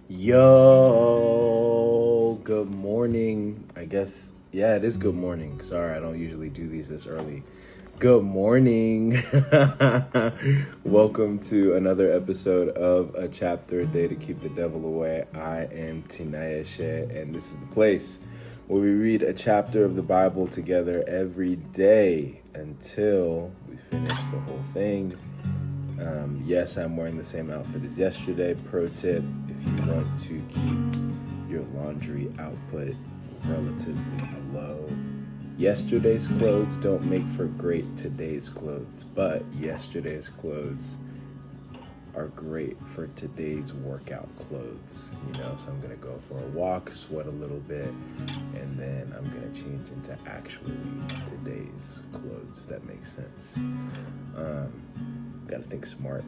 Yo, good morning. I guess, yeah, it is good morning. Sorry, I don't usually do these this early. Good morning. Welcome to another episode of A Chapter a Day to Keep the Devil Away. I am Tinayeshe, and this is the place where we read a chapter of the Bible together every day until we finish the whole thing. Yes, I'm wearing the same outfit as yesterday. Pro tip, if you want to keep your laundry output relatively low, yesterday's clothes don't make for great today's clothes, but yesterday's clothes are great for today's workout clothes, so I'm gonna go for a walk, sweat a little bit, and then I'm gonna change into actually today's clothes, if that makes sense. Gotta think smart.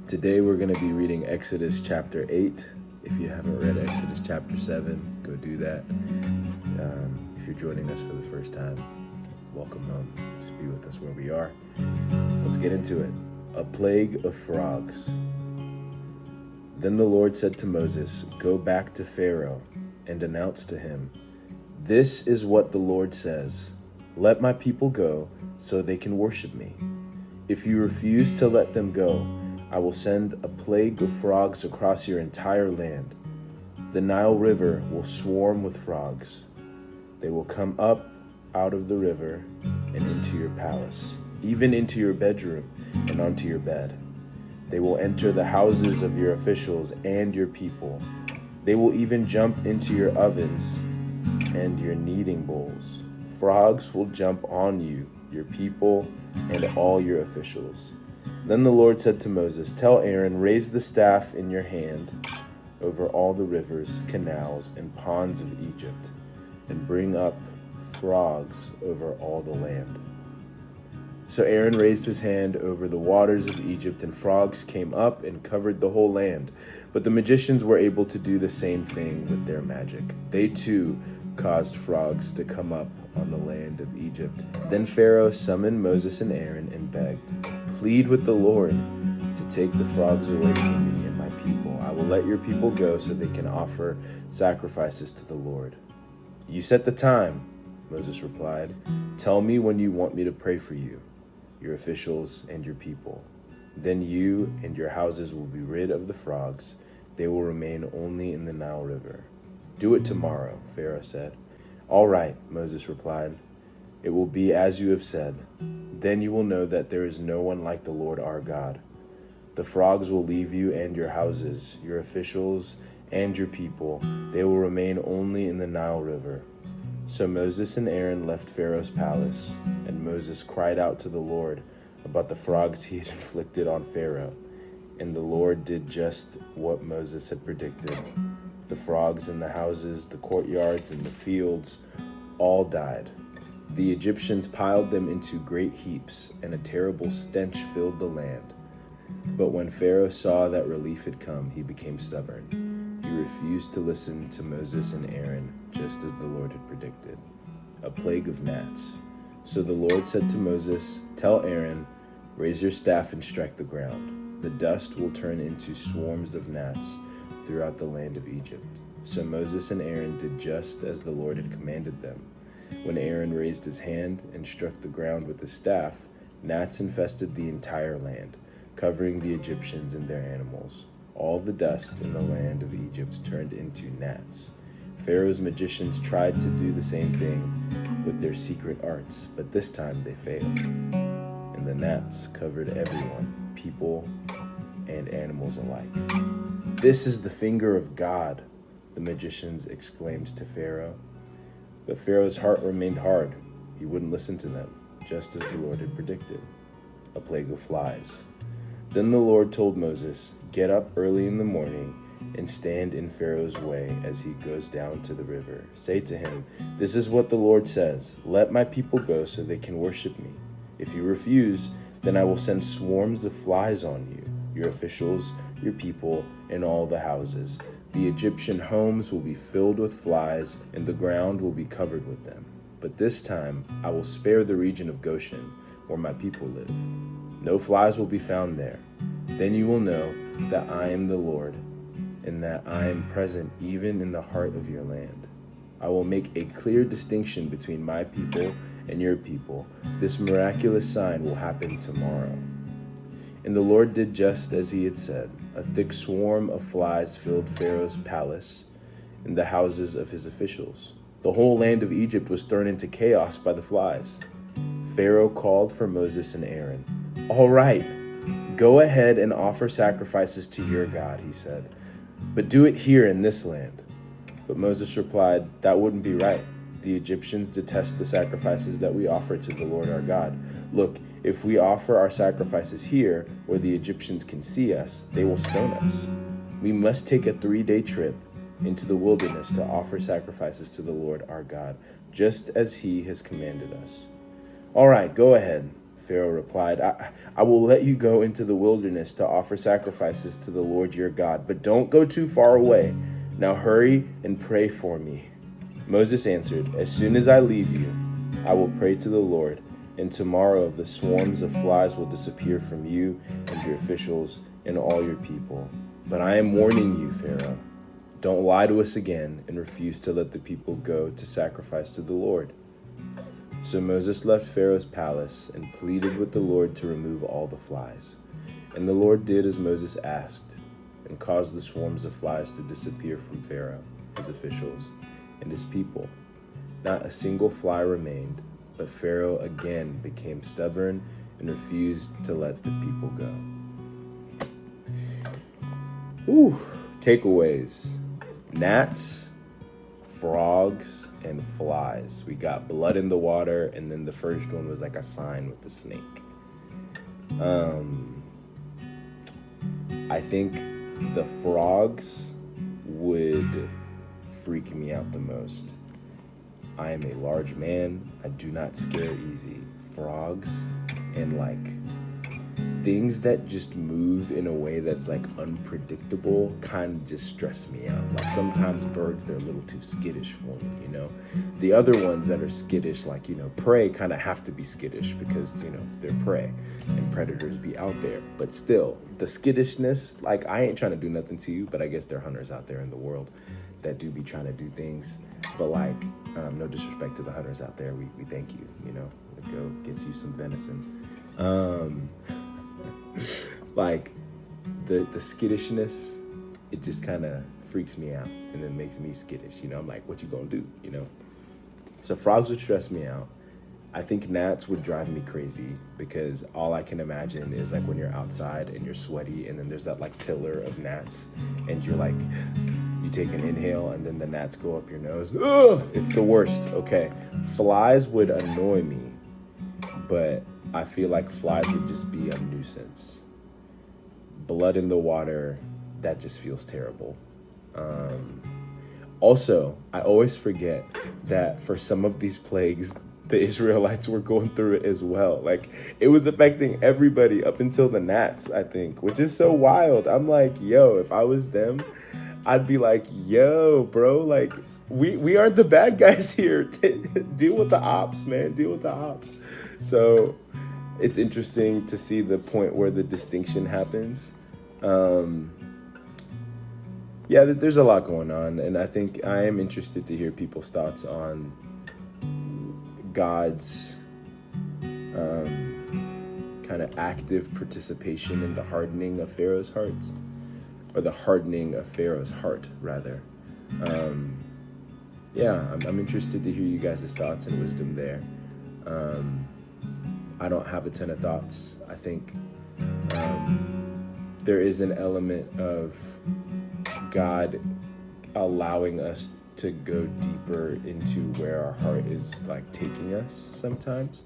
Today we're gonna be reading Exodus chapter 8. If you haven't read Exodus chapter 7, go do that. If you're joining us for the first time, welcome home. Just be with us where we are. Let's get into it. A plague of frogs. Then the Lord said to Moses, "Go back to Pharaoh and announce to him, 'This is what the Lord says. Let my people go so they can worship me. If you refuse to let them go, I will send a plague of frogs across your entire land. The Nile River will swarm with frogs. They will come up out of the river and into your palace, even into your bedroom and onto your bed. They will enter the houses of your officials and your people. They will even jump into your ovens and your kneading bowls. Frogs will jump on you, your people, and all your officials.' Then the Lord said to Moses, 'Tell Aaron, raise the staff in your hand over all the rivers, canals, and ponds of Egypt, and bring up frogs over all the land.' So Aaron raised his hand over the waters of Egypt, and frogs came up and covered the whole land. But the magicians were able to do the same thing with their magic. They too caused frogs to come up on the land of Egypt. Then Pharaoh summoned Moses and Aaron and begged, 'Plead with the Lord to take the frogs away from me and my people. I will let your people go so they can offer sacrifices to the Lord.' 'You set the time,' Moses replied. 'Tell me when you want me to pray for you, your officials, and your people. Then you and your houses will be rid of the frogs. They will remain only in the Nile River.' 'Do it tomorrow,' Pharaoh said. 'All right,' Moses replied. 'It will be as you have said. Then you will know that there is no one like the Lord our God. The frogs will leave you and your houses, your officials, and your people. They will remain only in the Nile River.' So Moses and Aaron left Pharaoh's palace, and Moses cried out to the Lord about the frogs he had inflicted on Pharaoh. And the Lord did just what Moses had predicted. The frogs in the houses, the courtyards, and the fields all died. The Egyptians piled them into great heaps, and a terrible stench filled the land. But when Pharaoh saw that relief had come, he became stubborn. He refused to listen to Moses and Aaron, just as the Lord had predicted. A plague of gnats. So the Lord said to Moses, 'Tell Aaron, raise your staff and strike the ground. The dust will turn into swarms of gnats throughout the land of Egypt.' So Moses and Aaron did just as the Lord had commanded them. When Aaron raised his hand and struck the ground with his staff, gnats infested the entire land, covering the Egyptians and their animals. All the dust in the land of Egypt turned into gnats. Pharaoh's magicians tried to do the same thing with their secret arts, but this time they failed. And the gnats covered everyone, people and animals alike. 'This is the finger of God,' the magicians exclaimed to Pharaoh. But Pharaoh's heart remained hard. He wouldn't listen to them, just as the Lord had predicted. A plague of flies. Then the Lord told Moses, 'Get up early in the morning and stand in Pharaoh's way as he goes down to the river. Say to him, "This is what the Lord says. Let my people go so they can worship me. If you refuse, then I will send swarms of flies on you, your officials, your people, and all the houses. The Egyptian homes will be filled with flies, and the ground will be covered with them. But this time I will spare the region of Goshen, where my people live. No flies will be found there. Then you will know that I am the Lord, and that I am present even in the heart of your land. I will make a clear distinction between my people and your people. This miraculous sign will happen tomorrow." And the Lord did just as he had said. A thick swarm of flies filled Pharaoh's palace and the houses of his officials. The whole land of Egypt was thrown into chaos by the flies. Pharaoh called for Moses and Aaron. "All right, go ahead and offer sacrifices to your God," he said, "but do it here in this land." But Moses replied, "That wouldn't be right. The Egyptians detest the sacrifices that we offer to the Lord our God. Look, if we offer our sacrifices here, where the Egyptians can see us, they will stone us. We must take a 3-day trip into the wilderness to offer sacrifices to the Lord our God, just as he has commanded us." "All right, go ahead," Pharaoh replied. I will let you go into the wilderness to offer sacrifices to the Lord your God, but don't go too far away. Now hurry and pray for me." Moses answered, "As soon as I leave you, I will pray to the Lord, and tomorrow the swarms of flies will disappear from you and your officials and all your people. But I am warning you, Pharaoh, don't lie to us again and refuse to let the people go to sacrifice to the Lord." So Moses left Pharaoh's palace and pleaded with the Lord to remove all the flies. And the Lord did as Moses asked, and caused the swarms of flies to disappear from Pharaoh, his officials, and his people. Not a single fly remained, but Pharaoh again became stubborn and refused to let the people go. Takeaways. Gnats, frogs, and flies. We got blood in the water, and then the first one was like a sign with the snake. I think the frogs would freak me out the most. I am a large man. I do not scare easy. Frogs and like things that just move in a way that's like unpredictable kind of just stress me out. Like sometimes birds, they're a little too skittish for me, you know. The other ones that are skittish, like, you know, prey kind of have to be skittish because, you know, they're prey and predators be out there. But still, the skittishness, like I ain't trying to do nothing to you, but I guess there are hunters out there in the world that do be trying to do things. But like, no disrespect to the hunters out there. We thank you, you know, go get you some venison. Like the skittishness, it just kind of freaks me out and then makes me skittish, you know. I'm like, what you gonna do, you know? So frogs would stress me out. I think gnats would drive me crazy because all I can imagine is like when you're outside and you're sweaty and then there's that like pillar of gnats and you're like, you take an inhale and then the gnats go up your nose. Ugh, it's the worst. Okay, flies would annoy me, but I feel like flies would just be a nuisance. Blood in the water, that just feels terrible. Also, I always forget that for some of these plagues, the Israelites were going through it as well. Like, it was affecting everybody up until the gnats, I think, which is so wild. I'm like, yo, if I was them, I'd be like, yo, bro, like, we aren't the bad guys here. Deal with the ops, man. Deal with the ops. So it's interesting to see the point where the distinction happens. Yeah, there's a lot going on, and I think I am interested to hear people's thoughts on God's kind of active participation in the hardening of Pharaoh's hearts, or the hardening of Pharaoh's heart, rather. Yeah, I'm interested to hear you guys' thoughts and wisdom there. I don't have a ton of thoughts. I think there is an element of God allowing us to go deeper into where our heart is like taking us sometimes.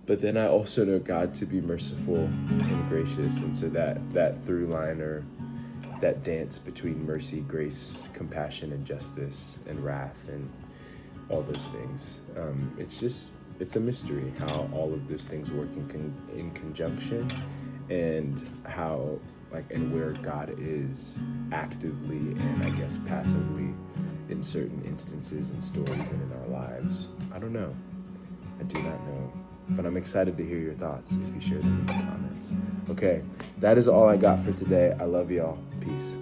But then I also know God to be merciful and gracious. And so that through line, or that dance between mercy, grace, compassion, and justice, and wrath, and all those things. It's a mystery how all of those things work in conjunction, and how and where God is actively and I guess passively in certain instances and stories and in our lives. I don't know. I do not know. But I'm excited to hear your thoughts if you share them in the comments. Okay, that is all I got for today. I love y'all. Peace.